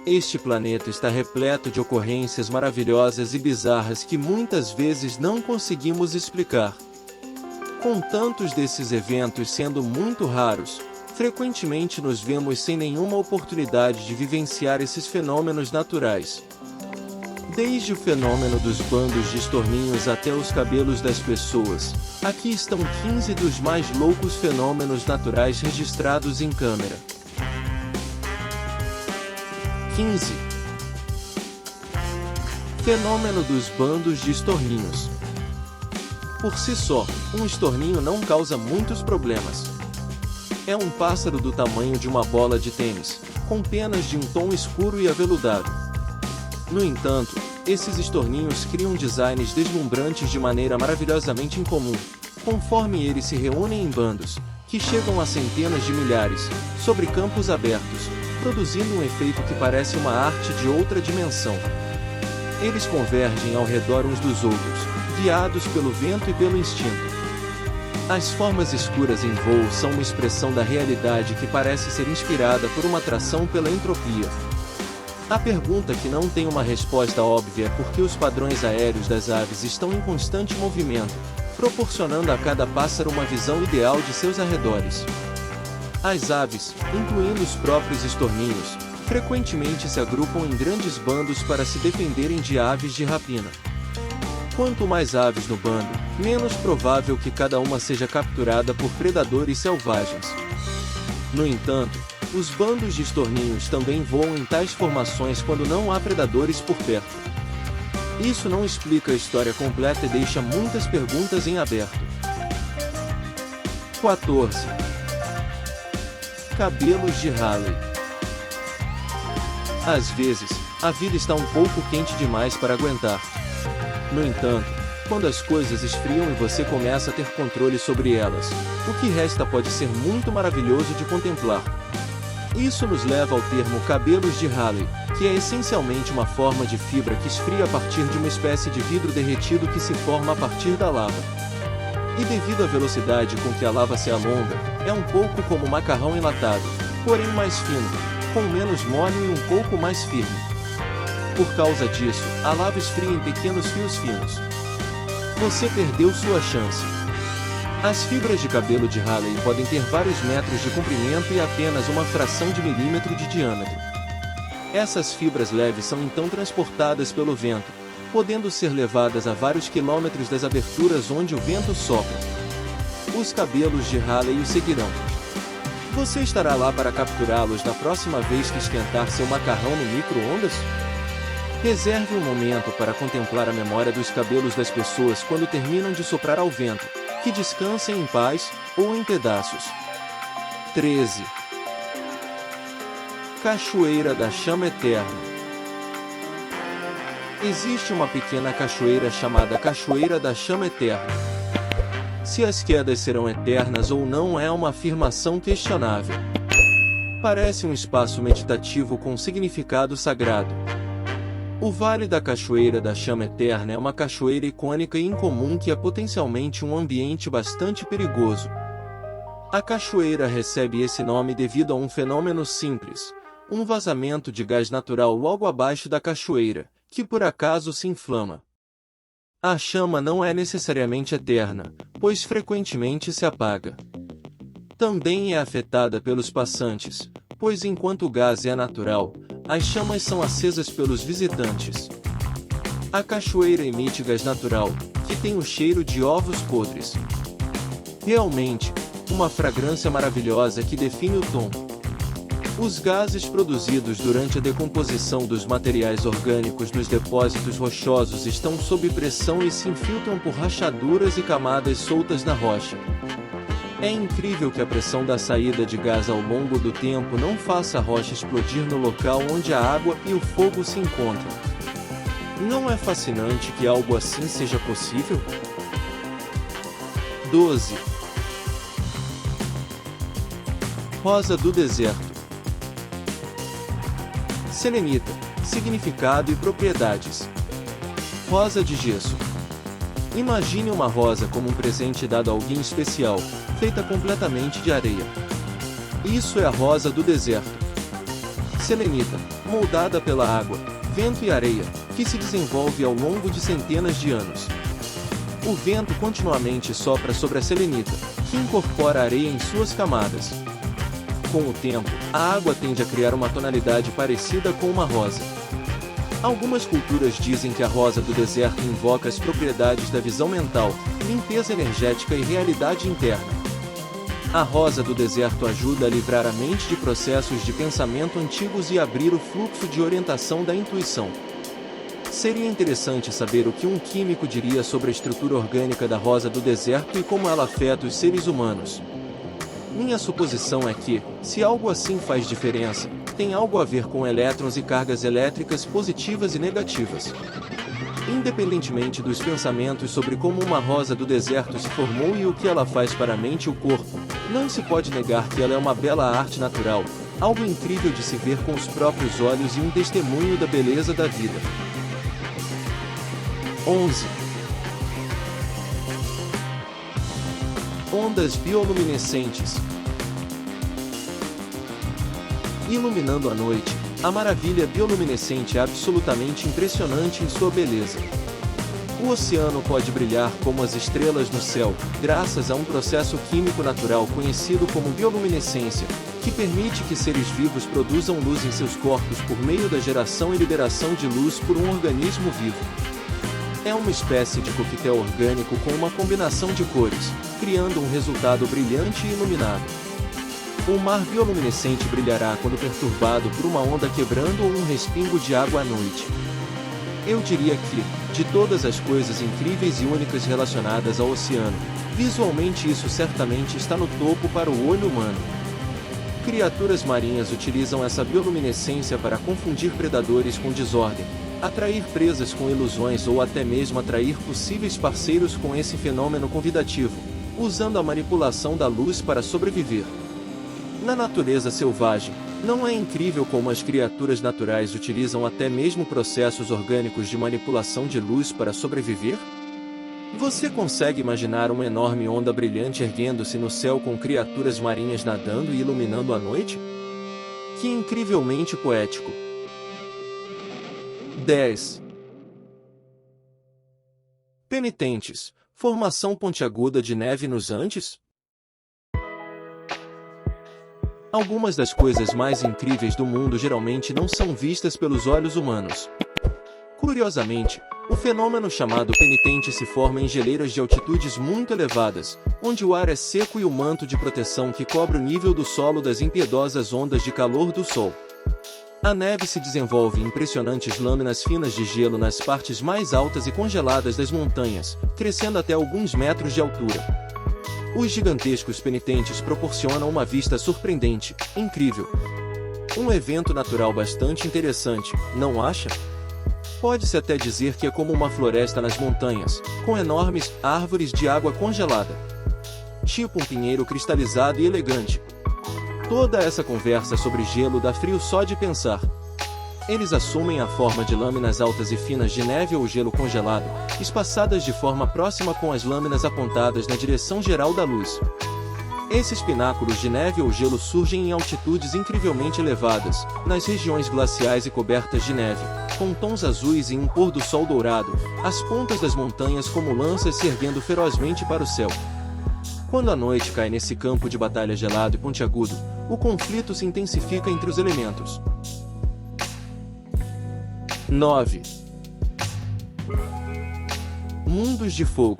Este planeta está repleto de ocorrências maravilhosas e bizarras que muitas vezes não conseguimos explicar. Com tantos desses eventos sendo muito raros, frequentemente nos vemos sem nenhuma oportunidade de vivenciar esses fenômenos naturais. Desde o fenômeno dos bandos de estorninhos até os cabelos das pessoas, aqui estão 15 dos mais loucos fenômenos naturais registrados em câmera. 15. Fenômeno dos bandos de estorninhos. Por si só, um estorninho não causa muitos problemas. É um pássaro do tamanho de uma bola de tênis, com penas de um tom escuro e aveludado. No entanto, esses estorninhos criam designs deslumbrantes de maneira maravilhosamente incomum, conforme eles se reúnem em bandos, que chegam a centenas de milhares, sobre campos abertos, produzindo um efeito que parece uma arte de outra dimensão. Eles convergem ao redor uns dos outros, guiados pelo vento e pelo instinto. As formas escuras em voo são uma expressão da realidade que parece ser inspirada por uma atração pela entropia. A pergunta que não tem uma resposta óbvia é por que os padrões aéreos das aves estão em constante movimento, proporcionando a cada pássaro uma visão ideal de seus arredores. As aves, incluindo os próprios estorninhos, frequentemente se agrupam em grandes bandos para se defenderem de aves de rapina. Quanto mais aves no bando, menos provável que cada uma seja capturada por predadores selvagens. No entanto, os bandos de estorninhos também voam em tais formações quando não há predadores por perto. Isso não explica a história completa e deixa muitas perguntas em aberto. 14. Cabelos de Halley. Às vezes, a vida está um pouco quente demais para aguentar. No entanto, quando as coisas esfriam e você começa a ter controle sobre elas, o que resta pode ser muito maravilhoso de contemplar. Isso nos leva ao termo cabelos de Halley, que é essencialmente uma forma de fibra que esfria a partir de uma espécie de vidro derretido que se forma a partir da lava. E devido à velocidade com que a lava se alonga, é um pouco como macarrão enlatado, porém mais fino, com menos molho e um pouco mais firme. Por causa disso, a lava esfria em pequenos fios finos. Você perdeu sua chance. As fibras de cabelo de Halley podem ter vários metros de comprimento e apenas uma fração de milímetro de diâmetro. Essas fibras leves são então transportadas pelo vento, podendo ser levadas a vários quilômetros das aberturas onde o vento sopra. Os cabelos de Halley o seguirão. Você estará lá para capturá-los na próxima vez que esquentar seu macarrão no micro-ondas? Reserve um momento para contemplar a memória dos cabelos das pessoas quando terminam de soprar ao vento, que descansem em paz, ou em pedaços. 13. Cachoeira da Chama Eterna. Existe uma pequena cachoeira chamada Cachoeira da Chama Eterna. Se as quedas serão eternas ou não é uma afirmação questionável. Parece um espaço meditativo com significado sagrado. O Vale da Cachoeira da Chama Eterna é uma cachoeira icônica e incomum que é potencialmente um ambiente bastante perigoso. A cachoeira recebe esse nome devido a um fenômeno simples, um vazamento de gás natural logo abaixo da cachoeira, que por acaso se inflama. A chama não é necessariamente eterna, pois frequentemente se apaga. Também é afetada pelos passantes, pois enquanto o gás é natural, as chamas são acesas pelos visitantes. A cachoeira emite gás natural, que tem o cheiro de ovos podres. Realmente, uma fragrância maravilhosa que define o tom. Os gases produzidos durante a decomposição dos materiais orgânicos nos depósitos rochosos estão sob pressão e se infiltram por rachaduras e camadas soltas na rocha. É incrível que a pressão da saída de gás ao longo do tempo não faça a rocha explodir no local onde a água e o fogo se encontram. Não é fascinante que algo assim seja possível? 12. Rosa do Deserto. Selenita, significado e propriedades. Rosa de gesso. Imagine uma rosa como um presente dado a alguém especial, feita completamente de areia. Isso é a rosa do deserto. Selenita. moldada pela água, vento e areia, que se desenvolve ao longo de centenas de anos. O vento continuamente sopra sobre a selenita, que incorpora a areia em suas camadas. Com o tempo, a água tende a criar uma tonalidade parecida com uma rosa. Algumas culturas dizem que a rosa do deserto invoca as propriedades da visão mental, limpeza energética e realidade interna. A rosa do deserto ajuda a livrar a mente de processos de pensamento antigos e abrir o fluxo de orientação da intuição. Seria interessante saber o que um químico diria sobre a estrutura orgânica da rosa do deserto e como ela afeta os seres humanos. Minha suposição é que, se algo assim faz diferença, tem algo a ver com elétrons e cargas elétricas positivas e negativas. Independentemente dos pensamentos sobre como uma rosa do deserto se formou e o que ela faz para a mente e o corpo, não se pode negar que ela é uma bela arte natural, algo incrível de se ver com os próprios olhos e um testemunho da beleza da vida. 11. Ondas bioluminescentes. Iluminando a noite, a maravilha bioluminescente é absolutamente impressionante em sua beleza. O oceano pode brilhar como as estrelas no céu, graças a um processo químico natural conhecido como bioluminescência, que permite que seres vivos produzam luz em seus corpos por meio da geração e liberação de luz por um organismo vivo. É uma espécie de coquetel orgânico com uma combinação de cores, criando um resultado brilhante e iluminado. O mar bioluminescente brilhará quando perturbado por uma onda quebrando ou um respingo de água à noite. Eu diria que, de todas as coisas incríveis e únicas relacionadas ao oceano, visualmente isso certamente está no topo para o olho humano. Criaturas marinhas utilizam essa bioluminescência para confundir predadores com desordem, atrair presas com ilusões ou até mesmo atrair possíveis parceiros com esse fenômeno convidativo, usando a manipulação da luz para sobreviver. Na natureza selvagem, não é incrível como as criaturas naturais utilizam até mesmo processos orgânicos de manipulação de luz para sobreviver? Você consegue imaginar uma enorme onda brilhante erguendo-se no céu com criaturas marinhas nadando e iluminando a noite? Que incrivelmente poético! 10. Penitentes, formação pontiaguda de neve nos Andes? Algumas das coisas mais incríveis do mundo geralmente não são vistas pelos olhos humanos. Curiosamente, o fenômeno chamado penitente se forma em geleiras de altitudes muito elevadas, onde o ar é seco e o manto de proteção que cobre o nível do solo das impiedosas ondas de calor do sol. A neve se desenvolve em impressionantes lâminas finas de gelo nas partes mais altas e congeladas das montanhas, crescendo até alguns metros de altura. Os gigantescos penitentes proporcionam uma vista surpreendente, incrível. Um evento natural bastante interessante, não acha? Pode-se até dizer que é como uma floresta nas montanhas, com enormes árvores de água congelada. Tipo um pinheiro cristalizado e elegante. Toda essa conversa sobre gelo dá frio só de pensar. Eles assumem a forma de lâminas altas e finas de neve ou gelo congelado, espaçadas de forma próxima com as lâminas apontadas na direção geral da luz. Esses pináculos de neve ou gelo surgem em altitudes incrivelmente elevadas, nas regiões glaciais e cobertas de neve, com tons azuis e um pôr do sol dourado, as pontas das montanhas como lanças se erguendo ferozmente para o céu. Quando a noite cai nesse campo de batalha gelado e pontiagudo, o conflito se intensifica entre os elementos. 9. Mundos de fogo.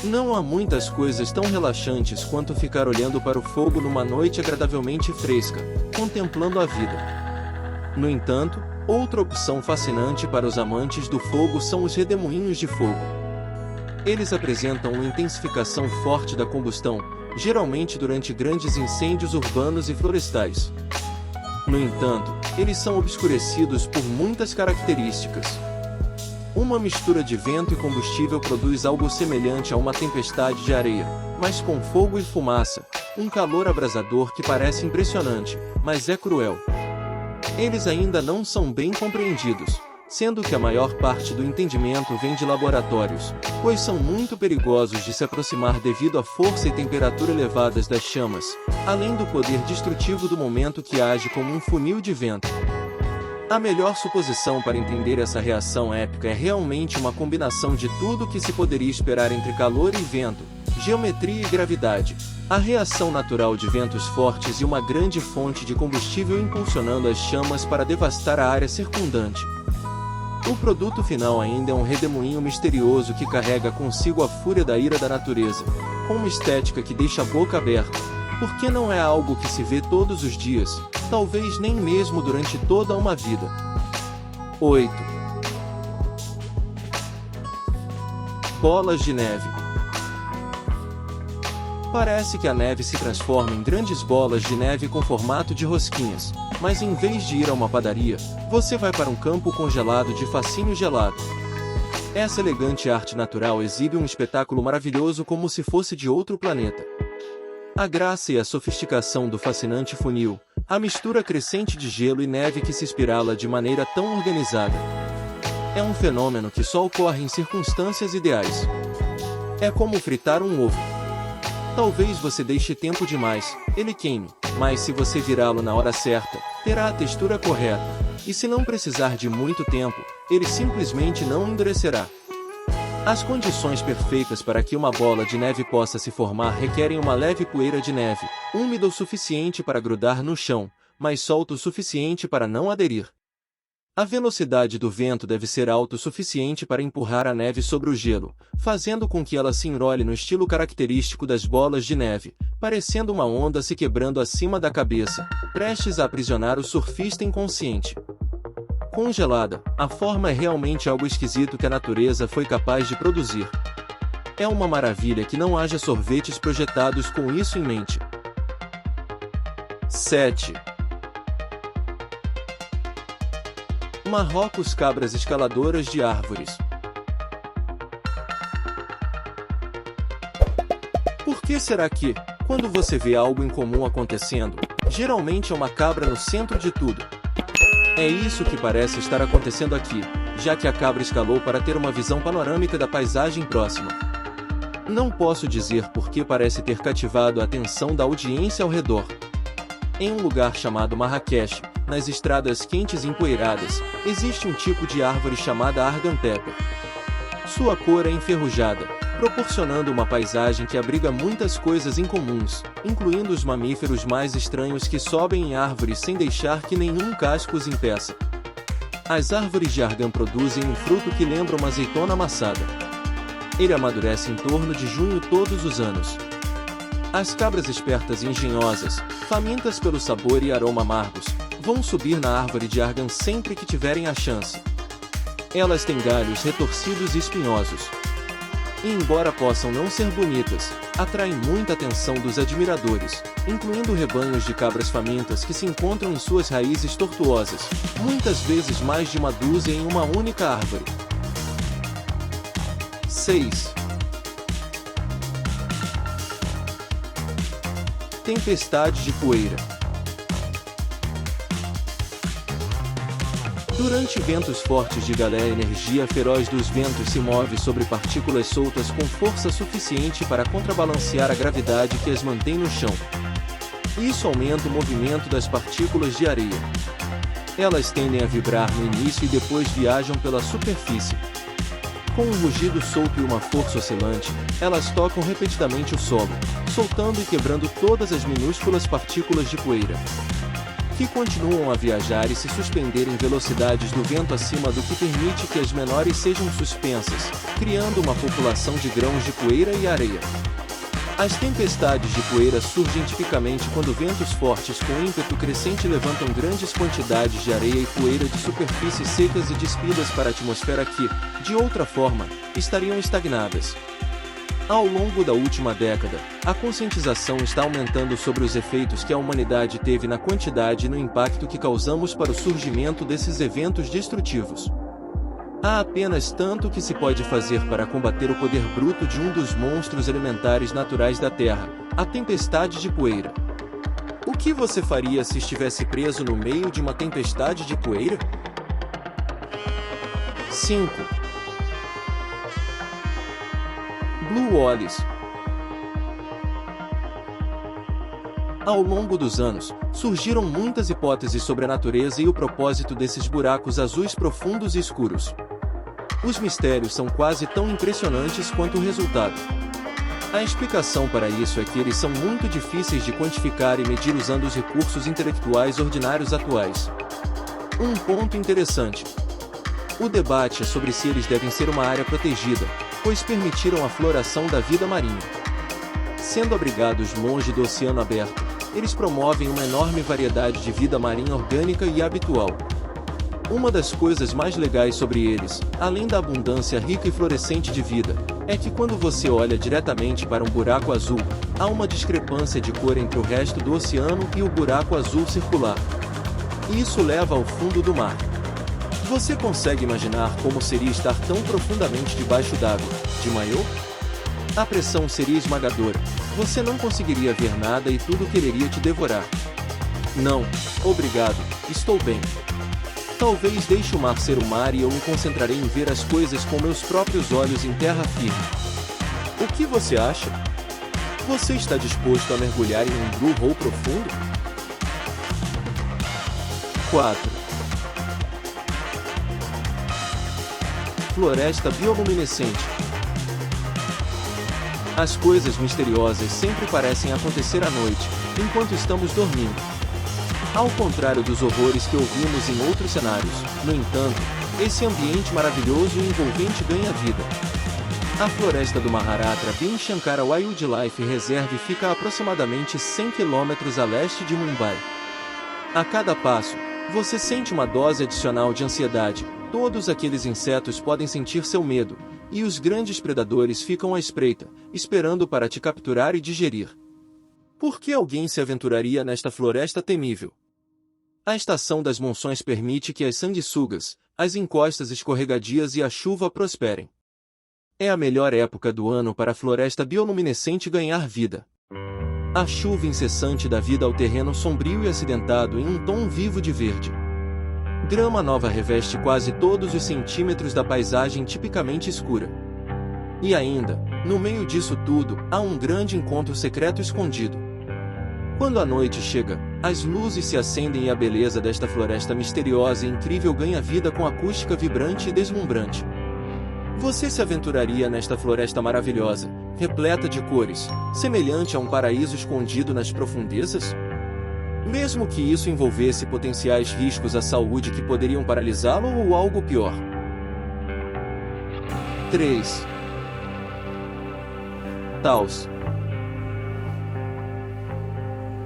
Não há muitas coisas tão relaxantes quanto ficar olhando para o fogo numa noite agradavelmente fresca, contemplando a vida. No entanto, outra opção fascinante para os amantes do fogo são os redemoinhos de fogo. Eles apresentam uma intensificação forte da combustão, geralmente durante grandes incêndios urbanos e florestais. No entanto, eles são obscurecidos por muitas características. Uma mistura de vento e combustível produz algo semelhante a uma tempestade de areia, mas com fogo e fumaça, um calor abrasador que parece impressionante, mas é cruel. Eles ainda não são bem compreendidos. sendo que a maior parte do entendimento vem de laboratórios, pois são muito perigosos de se aproximar devido à força e temperatura elevadas das chamas, além do poder destrutivo do momento que age como um funil de vento. A melhor suposição para entender essa reação épica é realmente uma combinação de tudo que se poderia esperar entre calor e vento, geometria e gravidade, a reação natural de ventos fortes e uma grande fonte de combustível impulsionando as chamas para devastar a área circundante. O produto final ainda é um redemoinho misterioso que carrega consigo a fúria da ira da natureza, com uma estética que deixa a boca aberta, porque não é algo que se vê todos os dias, talvez nem mesmo durante toda uma vida. 8. Bolas de neve. Parece que a neve se transforma em grandes bolas de neve com formato de rosquinhas, mas em vez de ir a uma padaria, você vai para um campo congelado de fascínio gelado. Essa elegante arte natural exibe um espetáculo maravilhoso como se fosse de outro planeta. A graça e a sofisticação do fascinante funil, a mistura crescente de gelo e neve que se espirala de maneira tão organizada. É um fenômeno que só ocorre em circunstâncias ideais. É como fritar um ovo. Talvez você deixe tempo demais, ele queime, mas se você virá-lo na hora certa, terá a textura correta, e se não precisar de muito tempo, ele simplesmente não endurecerá. As condições perfeitas para que uma bola de neve possa se formar requerem uma leve poeira de neve, úmida o suficiente para grudar no chão, mas solta o suficiente para não aderir. A velocidade do vento deve ser alta o suficiente para empurrar a neve sobre o gelo, fazendo com que ela se enrole no estilo característico das bolas de neve, parecendo uma onda se quebrando acima da cabeça, prestes a aprisionar o surfista inconsciente. Congelada, a forma é realmente algo esquisito que a natureza foi capaz de produzir. É uma maravilha que não haja sorvetes projetados com isso em mente. 7. Marrocos cabras escaladoras de árvores. Por que será que, quando você vê algo incomum acontecendo, geralmente é uma cabra no centro de tudo? É isso que parece estar acontecendo aqui, já que a cabra escalou para ter uma visão panorâmica da paisagem próxima. Não posso dizer por que parece ter cativado a atenção da audiência ao redor. Em um lugar chamado Marrakech, nas estradas quentes e empoeiradas, existe um tipo de árvore chamada Arganteper. Sua cor é enferrujada, proporcionando uma paisagem que abriga muitas coisas incomuns, incluindo os mamíferos mais estranhos que sobem em árvores sem deixar que nenhum casco os impeça. As árvores de argan produzem um fruto que lembra uma azeitona amassada. Ele amadurece em torno de junho todos os anos. As cabras espertas e engenhosas, famintas pelo sabor e aroma amargos, vão subir na árvore de argan sempre que tiverem a chance. Elas têm galhos retorcidos e espinhosos. E embora possam não ser bonitas, atraem muita atenção dos admiradores, incluindo rebanhos de cabras famintas que se encontram em suas raízes tortuosas, muitas vezes mais de uma dúzia em uma única árvore. 6. Tempestade de poeira. Durante ventos fortes de galé, a energia feroz dos ventos se move sobre partículas soltas com força suficiente para contrabalancear a gravidade que as mantém no chão. Isso aumenta o movimento das partículas de areia. Elas tendem a vibrar no início e depois viajam pela superfície. Com um rugido solto e uma força oscilante, elas tocam repetidamente o solo, soltando e quebrando todas as minúsculas partículas de poeira, que continuam a viajar e se suspender em velocidades do vento acima do que permite que as menores sejam suspensas, criando uma população de grãos de poeira e areia. As tempestades de poeira surgem tipicamente quando ventos fortes com ímpeto crescente levantam grandes quantidades de areia e poeira de superfícies secas e despidas para a atmosfera que, de outra forma, estariam estagnadas. Ao longo da última década, a conscientização está aumentando sobre os efeitos que a humanidade teve na quantidade e no impacto que causamos para o surgimento desses eventos destrutivos. Há apenas tanto que se pode fazer para combater o poder bruto de um dos monstros elementares naturais da Terra, a tempestade de poeira. O que você faria se estivesse preso no meio de uma tempestade de poeira? 5. Blue Holes. Ao longo dos anos, surgiram muitas hipóteses sobre a natureza e o propósito desses buracos azuis profundos e escuros. Os mistérios são quase tão impressionantes quanto o resultado. A explicação para isso é que eles são muito difíceis de quantificar e medir usando os recursos intelectuais ordinários atuais. Um ponto interessante. O debate é sobre se eles devem ser uma área protegida, pois permitiram a floração da vida marinha. Sendo abrigados longe do oceano aberto, eles promovem uma enorme variedade de vida marinha orgânica e habitual. Uma das coisas mais legais sobre eles, além da abundância rica e florescente de vida, é que quando você olha diretamente para um buraco azul, há uma discrepância de cor entre o resto do oceano e o buraco azul circular. E isso leva ao fundo do mar. Você consegue imaginar como seria estar tão profundamente debaixo d'água, de maiô? A pressão seria esmagadora, você não conseguiria ver nada e tudo quereria te devorar. Não, obrigado, estou bem. Talvez deixe o mar ser o mar e eu me concentrarei em ver as coisas com meus próprios olhos em terra firme. O que você acha? Você está disposto a mergulhar em um blue hole profundo? 4. Floresta bioluminescente. As coisas misteriosas sempre parecem acontecer à noite, enquanto estamos dormindo. Ao contrário dos horrores que ouvimos em outros cenários, no entanto, esse ambiente maravilhoso e envolvente ganha vida. A floresta do Maharashtra Bhimashankara Wildlife Reserve fica a aproximadamente 100 km a leste de Mumbai. A cada passo, você sente uma dose adicional de ansiedade, todos aqueles insetos podem sentir seu medo, e os grandes predadores ficam à espreita, esperando para te capturar e digerir. Por que alguém se aventuraria nesta floresta temível? A estação das monções permite que as sanguessugas, as encostas escorregadias e a chuva prosperem. É a melhor época do ano para a floresta bioluminescente ganhar vida. A chuva incessante dá vida ao terreno sombrio e acidentado em um tom vivo de verde. Grama nova reveste quase todos os centímetros da paisagem tipicamente escura. E ainda, no meio disso tudo, há um grande encontro secreto escondido. Quando a noite chega, as luzes se acendem e a beleza desta floresta misteriosa e incrível ganha vida com acústica vibrante e deslumbrante. Você se aventuraria nesta floresta maravilhosa, repleta de cores, semelhante a um paraíso escondido nas profundezas? Mesmo que isso envolvesse potenciais riscos à saúde que poderiam paralisá-lo ou algo pior. 3. Taos.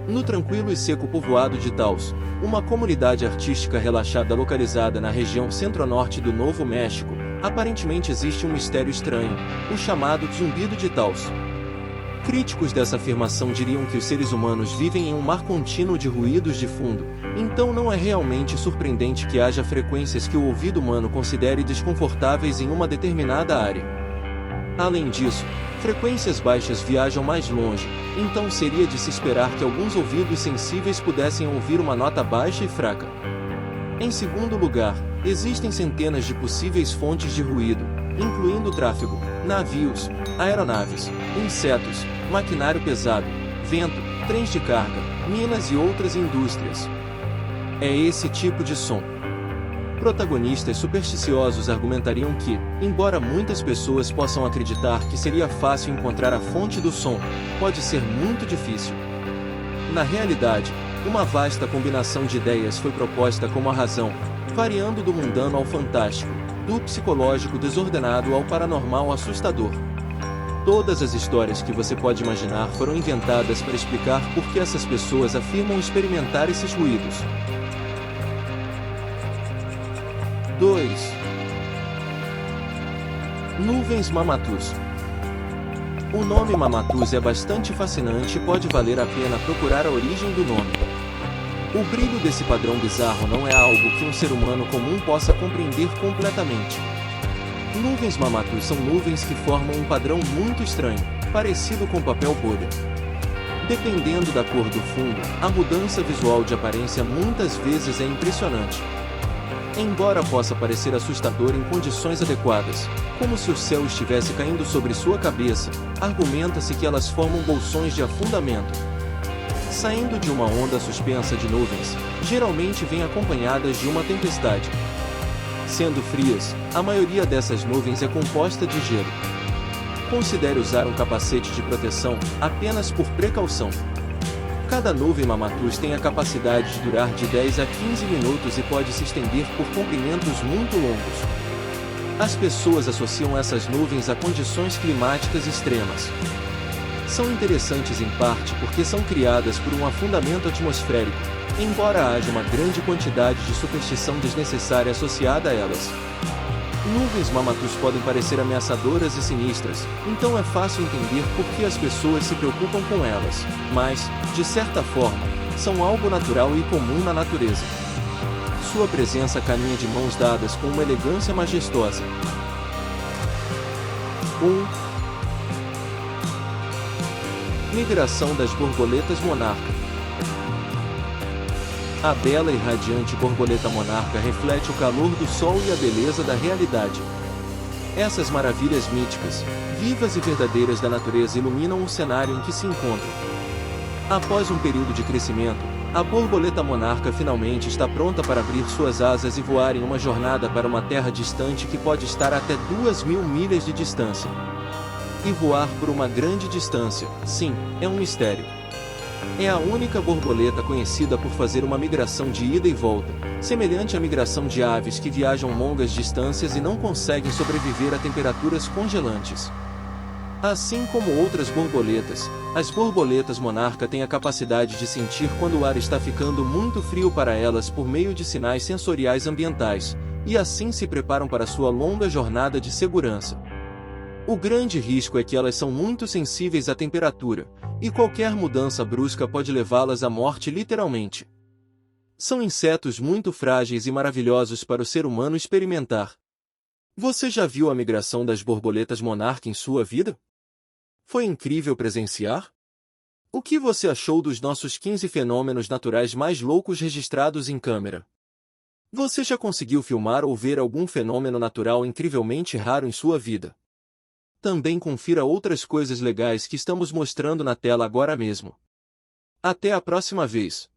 No tranquilo e seco povoado de Taos, uma comunidade artística relaxada localizada na região centro-norte do Novo México, aparentemente existe um mistério estranho, o chamado zumbido de Taos. Críticos dessa afirmação diriam que os seres humanos vivem em um mar contínuo de ruídos de fundo, então não é realmente surpreendente que haja frequências que o ouvido humano considere desconfortáveis em uma determinada área. Além disso, frequências baixas viajam mais longe, então seria de se esperar que alguns ouvidos sensíveis pudessem ouvir uma nota baixa e fraca. Em segundo lugar, existem centenas de possíveis fontes de ruído, incluindo tráfego, navios, aeronaves, insetos, maquinário pesado, vento, trens de carga, minas e outras indústrias. É esse tipo de som. Protagonistas supersticiosos argumentariam que, embora muitas pessoas possam acreditar que seria fácil encontrar a fonte do som, pode ser muito difícil. Na realidade, uma vasta combinação de ideias foi proposta como a razão, variando do mundano ao fantástico, do psicológico desordenado ao paranormal assustador. Todas as histórias que você pode imaginar foram inventadas para explicar por que essas pessoas afirmam experimentar esses ruídos. 2. Nuvens Mammatus. O nome Mammatus é bastante fascinante e pode valer a pena procurar a origem do nome. O brilho desse padrão bizarro não é algo que um ser humano comum possa compreender completamente. Nuvens Mammatus são nuvens que formam um padrão muito estranho, parecido com papel bolha. Dependendo da cor do fundo, a mudança visual de aparência muitas vezes é impressionante. Embora possa parecer assustador em condições adequadas, como se o céu estivesse caindo sobre sua cabeça, argumenta-se que elas formam bolsões de afundamento. Saindo de uma onda suspensa de nuvens, geralmente vêm acompanhadas de uma tempestade. Sendo frias, a maioria dessas nuvens é composta de gelo. Considere usar um capacete de proteção, apenas por precaução. Cada nuvem Mamatus tem a capacidade de durar de 10 a 15 minutos e pode se estender por comprimentos muito longos. As pessoas associam essas nuvens a condições climáticas extremas. São interessantes em parte porque são criadas por um afundamento atmosférico, embora haja uma grande quantidade de superstição desnecessária associada a elas. Nuvens Mamatus podem parecer ameaçadoras e sinistras, então é fácil entender por que as pessoas se preocupam com elas, mas, de certa forma, são algo natural e comum na natureza. Sua presença caminha de mãos dadas com uma elegância majestosa. 1. Migração das borboletas monarca. A bela e radiante borboleta monarca reflete o calor do sol e a beleza da realidade. Essas maravilhas míticas, vivas e verdadeiras da natureza iluminam o cenário em que se encontram. Após um período de crescimento, a borboleta monarca finalmente está pronta para abrir suas asas e voar em uma jornada para uma terra distante que pode estar até 2.000 milhas de distância. E voar por uma grande distância, sim, é um mistério. É a única borboleta conhecida por fazer uma migração de ida e volta, semelhante à migração de aves que viajam longas distâncias e não conseguem sobreviver a temperaturas congelantes. Assim como outras borboletas, as borboletas monarca têm a capacidade de sentir quando o ar está ficando muito frio para elas por meio de sinais sensoriais ambientais, e assim se preparam para sua longa jornada de segurança. O grande risco é que elas são muito sensíveis à temperatura, e qualquer mudança brusca pode levá-las à morte literalmente. São insetos muito frágeis e maravilhosos para o ser humano experimentar. Você já viu a migração das borboletas monarca em sua vida? Foi incrível presenciar? O que você achou dos nossos 15 fenômenos naturais mais loucos registrados em câmera? Você já conseguiu filmar ou ver algum fenômeno natural incrivelmente raro em sua vida? Também confira outras coisas legais que estamos mostrando na tela agora mesmo. Até a próxima vez!